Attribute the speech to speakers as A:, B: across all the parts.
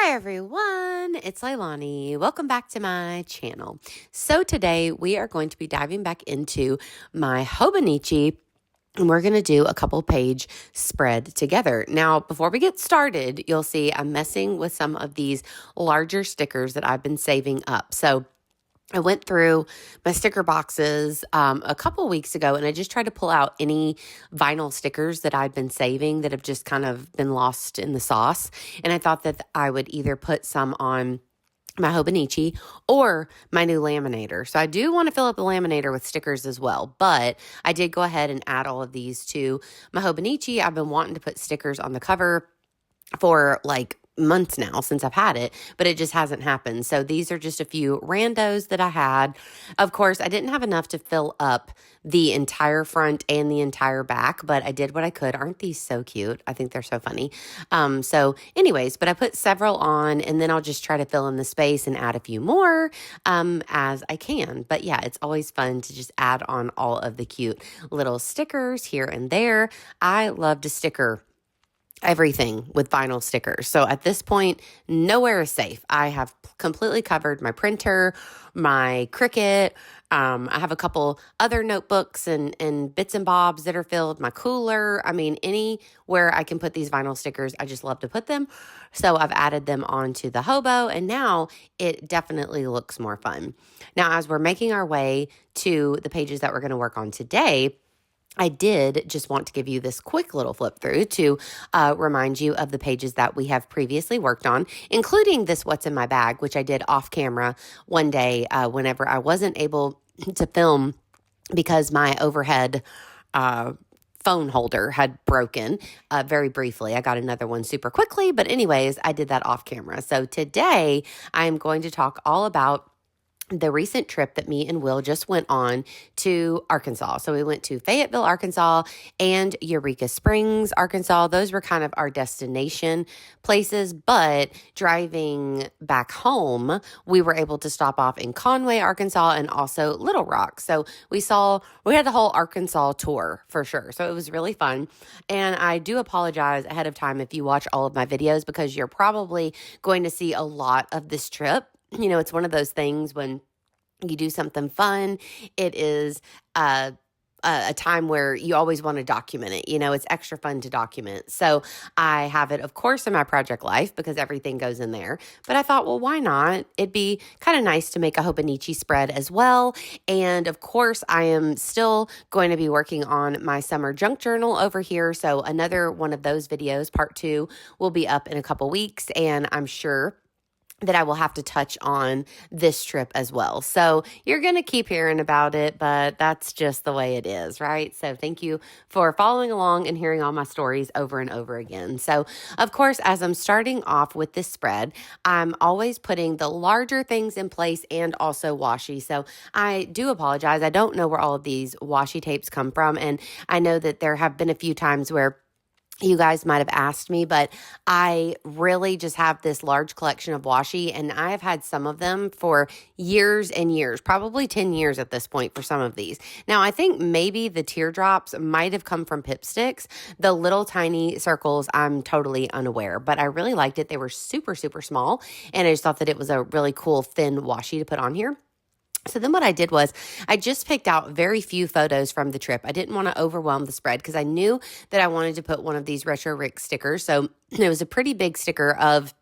A: Hi everyone, it's Leilani. Welcome back to my channel. So today we are going to be diving back into my Hobonichi and we're going to do a couple page spread together. Now, before we get started, you'll see I'm messing with some of these larger stickers that I've been saving up. So I went through my sticker boxes a couple weeks ago and I just tried to pull out any vinyl stickers that I'd been saving that have just kind of been lost in the sauce. And I thought that I would either put some on my Hobonichi or my new laminator. So I do want to fill up the laminator with stickers as well, but I did go ahead and add all of these to my Hobonichi. I've been wanting to put stickers on the cover for like months now since I've had it, but it just hasn't happened. So these are just a few randos that I had. Of course, I didn't have enough to fill up the entire front and the entire back, but I did what I could. Aren't these so cute? I think they're so funny. So anyways, but I put several on and then I'll just try to fill in the space and add a few more as I can. But yeah, it's always fun to just add on all of the cute little stickers here and there. I love to sticker everything with vinyl stickers. So at this point, nowhere is safe. I have completely covered my printer, my Cricut. I have a couple other notebooks and bits and bobs that are filled, my cooler. I mean, anywhere I can put these vinyl stickers, I just love to put them. So I've added them onto the hobo and now it definitely looks more fun. Now, as we're making our way to the pages that we're going to work on today, I did just want to give you this quick little flip through to remind you of the pages that we have previously worked on, including this What's in My Bag, which I did off camera one day whenever I wasn't able to film because my overhead phone holder had broken very briefly. I got another one super quickly, but anyways, I did that off camera. So today I'm going to talk all about the recent trip that me and Will just went on to Arkansas. So we went to Fayetteville, Arkansas and Eureka Springs, Arkansas. Those were kind of our destination places, but driving back home, we were able to stop off in Conway, Arkansas and also Little Rock. So we had the whole Arkansas tour for sure. So it was really fun. And I do apologize ahead of time if you watch all of my videos because you're probably going to see a lot of this trip. You know, it's one of those things when you do something fun, it is a time where you always want to document it. You know, it's extra fun to document. So I have it, of course, in my project life because everything goes in there. But I thought, well, why not? It'd be kind of nice to make a Hobonichi spread as well. And of course, I am still going to be working on my summer junk journal over here. So another one of those videos, part 2, will be up in a couple weeks. And I'm sure that I will have to touch on this trip as well. So you're going to keep hearing about it, but that's just the way it is, right? So thank you for following along and hearing all my stories over and over again. So of course, as I'm starting off with this spread, I'm always putting the larger things in place and also washi. So I do apologize. I don't know where all of these washi tapes come from. And I know that there have been a few times where you guys might have asked me, but I really just have this large collection of washi and I have had some of them for years and years, probably 10 years at this point for some of these. Now, I think maybe the teardrops might have come from Pip Sticks. The little tiny circles, I'm totally unaware, but I really liked it. They were super, super small and I just thought that it was a really cool thin washi to put on here. So then what I did was I just picked out very few photos from the trip. I didn't want to overwhelm the spread because I knew that I wanted to put one of these Retro Rick stickers. So it was a pretty big sticker of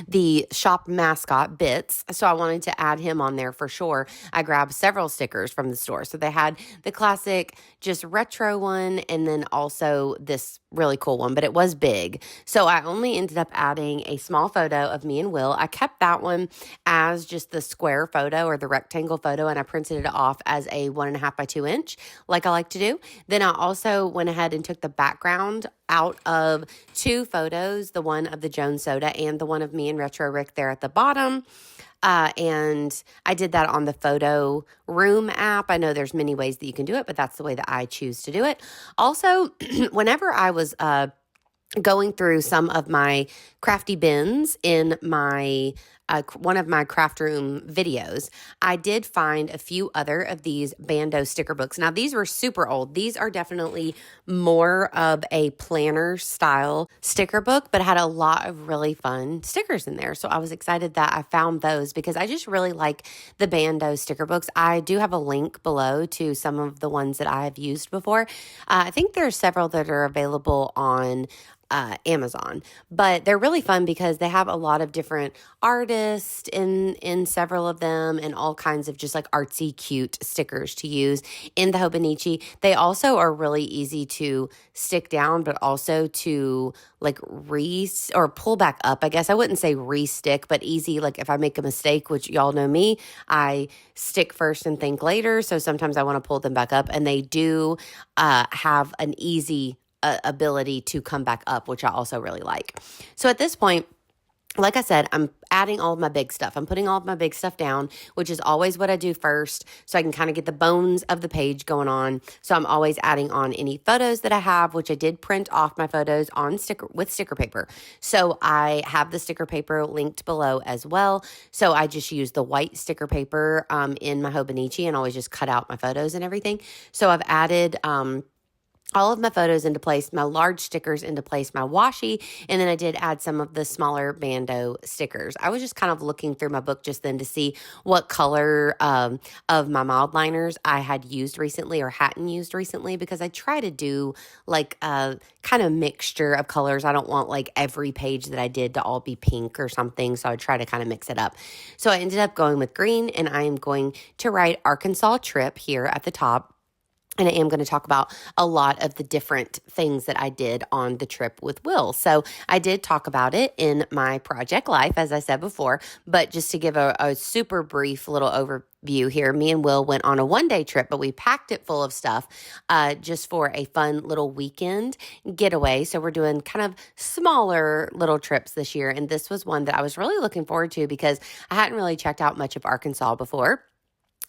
A: the shop mascot Bits. So I wanted to add him on there for sure. I grabbed several stickers from the store. So they had the classic just retro one and then also this really cool one, but it was big. So I only ended up adding a small photo of me and Will. I kept that one as just the square photo or the rectangle photo and I printed it off as a 1.5 by 2 inch like I like to do. Then I also went ahead and took the background out of 2 photos, the one of the Jones Soda and the one of me and Retro Rick there at the bottom. And I did that on the Photo Room app. I know there's many ways that you can do it, but that's the way that I choose to do it. Also, whenever I was going through some of my crafty bins in my one of my craft room videos, I did find a few other of these Bando sticker books. Now, these were super old. These are definitely more of a planner style sticker book, but had a lot of really fun stickers in there. So I was excited that I found those because I just really like the Bando sticker books. I do have a link below to some of the ones that I have used before. I think there are several that are available on Amazon, but they're really fun because they have a lot of different artists in several of them, and all kinds of just like artsy cute stickers to use in the Hobonichi. They also are really easy to stick down, but also to like or pull back up. I guess I wouldn't say re-stick, but easy. Like if I make a mistake, which y'all know me, I stick first and think later. So sometimes I want to pull them back up, and they do have an easy ability to come back up, which I also really like. So at this point, like I said, I'm adding all of my big stuff. I'm putting all of my big stuff down, which is always what I do first, so I can kind of get the bones of the page going on. So I'm always adding on any photos that I have, which I did print off my photos on sticker paper. So I have the sticker paper linked below as well. So I just use the white sticker paper in my Hobonichi and always just cut out my photos and everything. So I've added all of my photos into place, my large stickers into place, my washi, and then I did add some of the smaller Bando stickers. I was just kind of looking through my book just then to see what color of my mild liners I had used recently or hadn't used recently, because I try to do like a kind of mixture of colors. I don't want like every page that I did to all be pink or something, so I try to kind of mix it up. So I ended up going with green, and I am going to write Arkansas Trip here at the top. And I am going to talk about a lot of the different things that I did on the trip with Will. So I did talk about it in my project life, as I said before, but just to give a super brief little overview here, me and Will went on a one-day trip, but we packed it full of stuff just for a fun little weekend getaway. So we're doing kind of smaller little trips this year. And this was one that I was really looking forward to because I hadn't really checked out much of Arkansas before.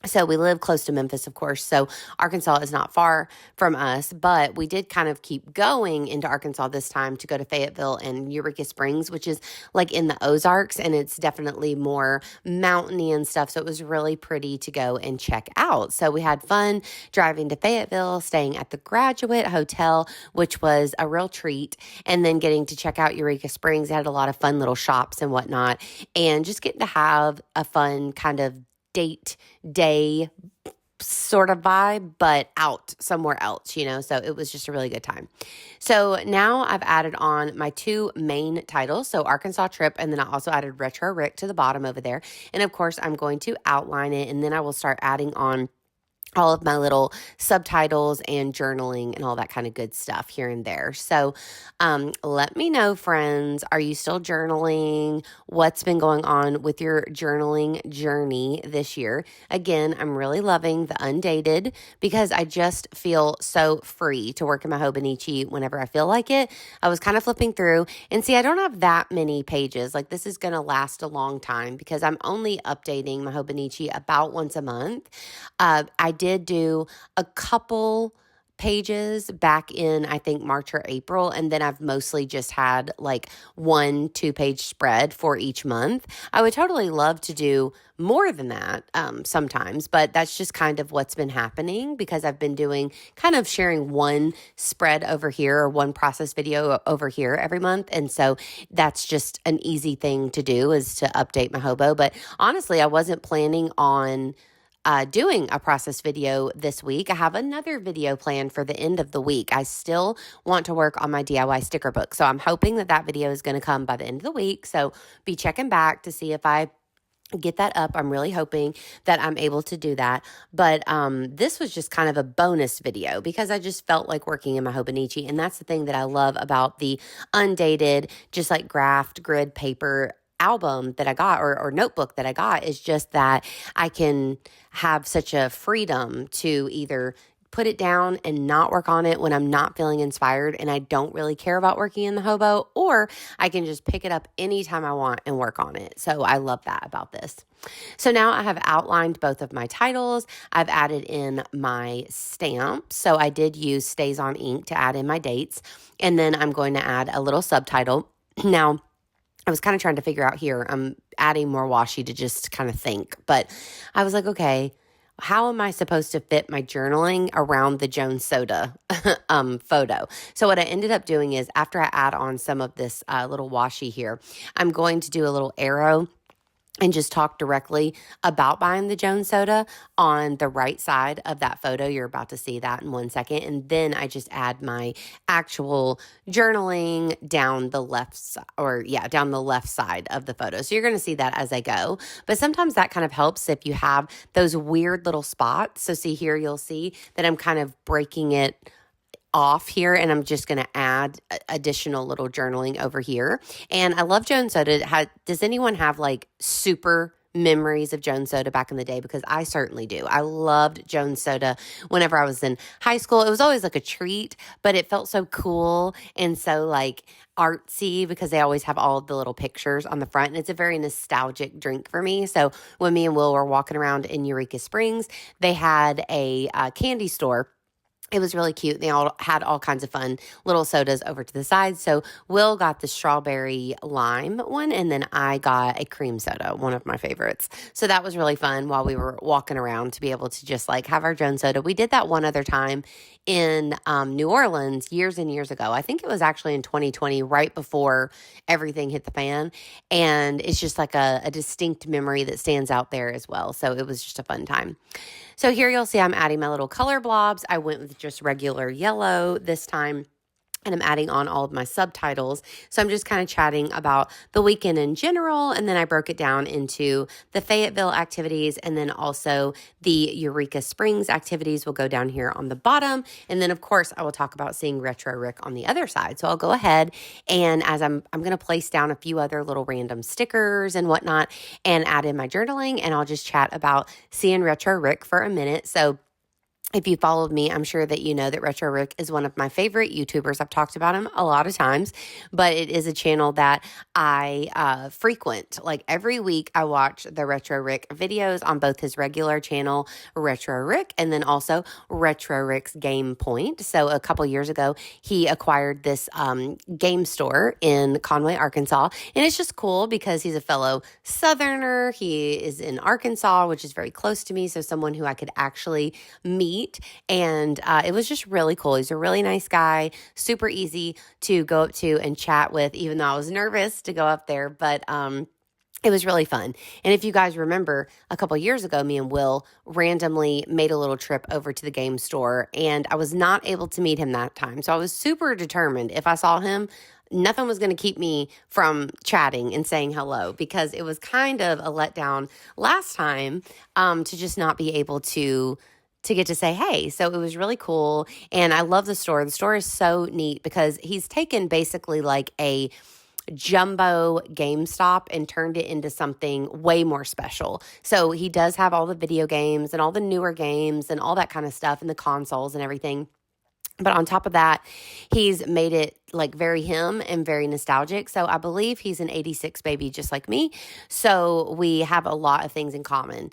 A: So we live close to Memphis, of course, so Arkansas is not far from us, but we did kind of keep going into Arkansas this time to go to Fayetteville and Eureka Springs, which is like in the Ozarks, and it's definitely more mountainy and stuff, so it was really pretty to go and check out. So we had fun driving to Fayetteville, staying at the Graduate Hotel, which was a real treat, and then getting to check out Eureka Springs. It had a lot of fun little shops and whatnot, and just getting to have a fun kind of date day sort of vibe, but out somewhere else, so it was just a really good time. So now I've added on my two main titles, so Arkansas Trip, and then I also added Retro Rick to the bottom over there. And of course, I'm going to outline it, and then I will start adding on all of my little subtitles and journaling and all that kind of good stuff here and there. So let me know, friends, are you still journaling? What's been going on with your journaling journey this year? Again, I'm really loving the undated because I just feel so free to work in my Hobonichi whenever I feel like it. I was kind of flipping through, and see, I don't have that many pages. Like, this is going to last a long time because I'm only updating my Hobonichi about once a month. I did do a couple pages back in, I think, March or April, and then I've mostly just had like 1-2 page spread for each month. I would totally love to do more than that sometimes, but that's just kind of what's been happening because I've been doing kind of sharing one spread over here or one process video over here every month. And so that's just an easy thing to do, is to update my Hobo. But honestly, I wasn't planning on doing a process video this week. I have another video planned for the end of the week. I still want to work on my DIY sticker book. So I'm hoping that video is going to come by the end of the week. So be checking back to see if I get that up. I'm really hoping that I'm able to do that. But this was just kind of a bonus video because I just felt like working in my Hobonichi. And that's the thing that I love about the undated, just like graphed grid paper album that I got or notebook that I got, is just that I can have such a freedom to either put it down and not work on it when I'm not feeling inspired and I don't really care about working in the hobo, or I can just pick it up anytime I want and work on it. So I love that about this. So now I have outlined both of my titles. I've added in my stamps. So I did use Stays on Ink to add in my dates. And then I'm going to add a little subtitle. Now, I was kind of trying to figure out here, I'm adding more washi to just kind of think, but I was like, okay, how am I supposed to fit my journaling around the Jones Soda photo? So what I ended up doing is after I add on some of this little washi here, I'm going to do a little arrow and just talk directly about buying the Jones Soda on the right side of that photo. You're about to see that in 1 second. And then I just add my actual journaling down the left down the left side of the photo. So you're going to see that as I go. But sometimes that kind of helps if you have those weird little spots. So see here, you'll see that I'm kind of breaking it off here, and I'm just going to add additional little journaling over here. And I love Jones Soda. Does anyone have like super memories of Jones Soda back in the day? Because I certainly do. I loved Jones Soda whenever I was in high school. It was always like a treat, but it felt so cool and so like artsy because they always have all of the little pictures on the front, and it's a very nostalgic drink for me. So when me and Will were walking around in Eureka Springs, they had a candy store. It was really cute. They all had all kinds of fun little sodas over to the side. So Will got the strawberry lime one, and then I got a cream soda, one of my favorites. So that was really fun while we were walking around to be able to just like have our Jones Soda. We did that one other time in New Orleans years and years ago. I think it was actually in 2020, right before everything hit the fan. And it's just like a distinct memory that stands out there as well. So it was just a fun time. So here you'll see I'm adding my little color blobs. I went with just regular yellow this time. And I'm adding on all of my subtitles. So I'm just kind of chatting about the weekend in general. And then I broke it down into the Fayetteville activities. And then also the Eureka Springs activities will go down here on the bottom. And then, of course, I will talk about seeing Retro Rick on the other side. So I'll go ahead and as I'm going to place down a few other little random stickers and whatnot and add in my journaling. And I'll just chat about seeing Retro Rick for a minute. So if you followed me, I'm sure that you know that Retro Rick is one of my favorite YouTubers. I've talked about him a lot of times, but it is a channel that I frequent. Like every week, I watch the Retro Rick videos on both his regular channel, Retro Rick, and then also Retro Rick's Game Point. So a couple years ago, he acquired this game store in Conway, Arkansas, and it's just cool because he's a fellow Southerner. He is in Arkansas, which is very close to me, so someone who I could actually meet. And it was just really cool. He's a really nice guy, super easy to go up to and chat with, even though I was nervous to go up there. But it was really fun. And if you guys remember, a couple years ago, me and Will randomly made a little trip over to the game store, and I was not able to meet him that time. So I was super determined if I saw him, nothing was going to keep me from chatting and saying hello, because it was kind of a letdown last time to just not be able to get to say, hey. So it was really cool. And I love the store. The store is so neat because he's taken basically like a jumbo GameStop and turned it into something way more special. So he does have all the video games and all the newer games and all that kind of stuff and the consoles and everything. But on top of that, he's made it like very him and very nostalgic. So I believe he's an 86 baby just like me. So we have a lot of things in common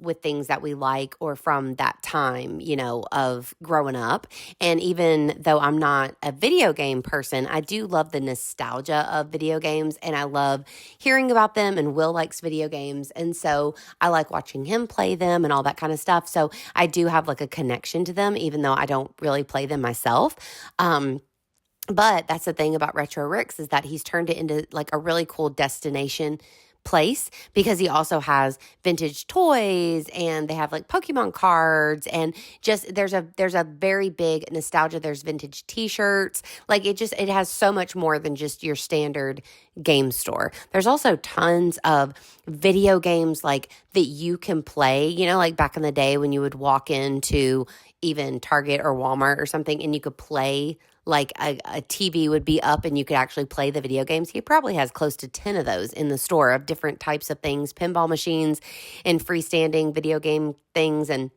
A: with things that we like or from that time, you know, of growing up. And even though I'm not a video game person, I do love the nostalgia of video games and I love hearing about them, and Will likes video games. And so I like watching him play them and all that kind of stuff. So I do have like a connection to them, even though I don't really play them myself. But that's the thing about Retro Ricks is that he's turned it into like a really cool destination place because he also has vintage toys and they have like Pokemon cards and just there's a very big nostalgia. There's vintage t-shirts. Like it has so much more than just your standard game store. There's also tons of video games like that you can play, you know, like back in the day when you would walk into even Target or Walmart or something and you could play like a TV would be up and you could actually play the video games. He probably has close to 10 of those in the store of different types of things, pinball machines and freestanding video game things. And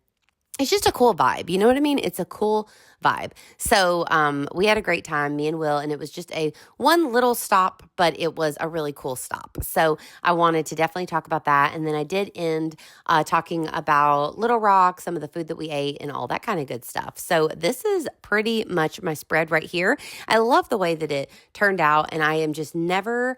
A: it's just a cool vibe. You know what I mean? It's a cool vibe. So we had a great time, me and Will, and it was just a one little stop, but it was a really cool stop. So I wanted to definitely talk about that. And then I did end talking about Little Rock, some of the food that we ate, and all that kind of good stuff. So this is pretty much my spread right here. I love the way that it turned out, and I am just never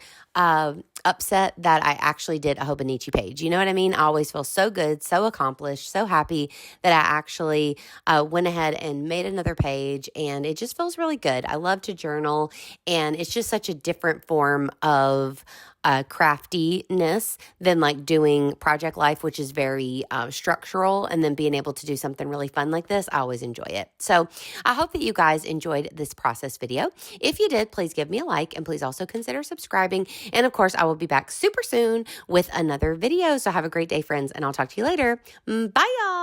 A: upset that I actually did a Hobonichi page. You know what I mean? I always feel so good, so accomplished, so happy that I actually went ahead and made another page, and it just feels really good. I love to journal, and it's just such a different form of craftiness than like doing project life, which is very structural, and then being able to do something really fun like this. I always enjoy it. So I hope that you guys enjoyed this process video. If you did, please give me a like, and please also consider subscribing. And of course, I will be back super soon with another video. So have a great day, friends, and I'll talk to you later. Bye, y'all.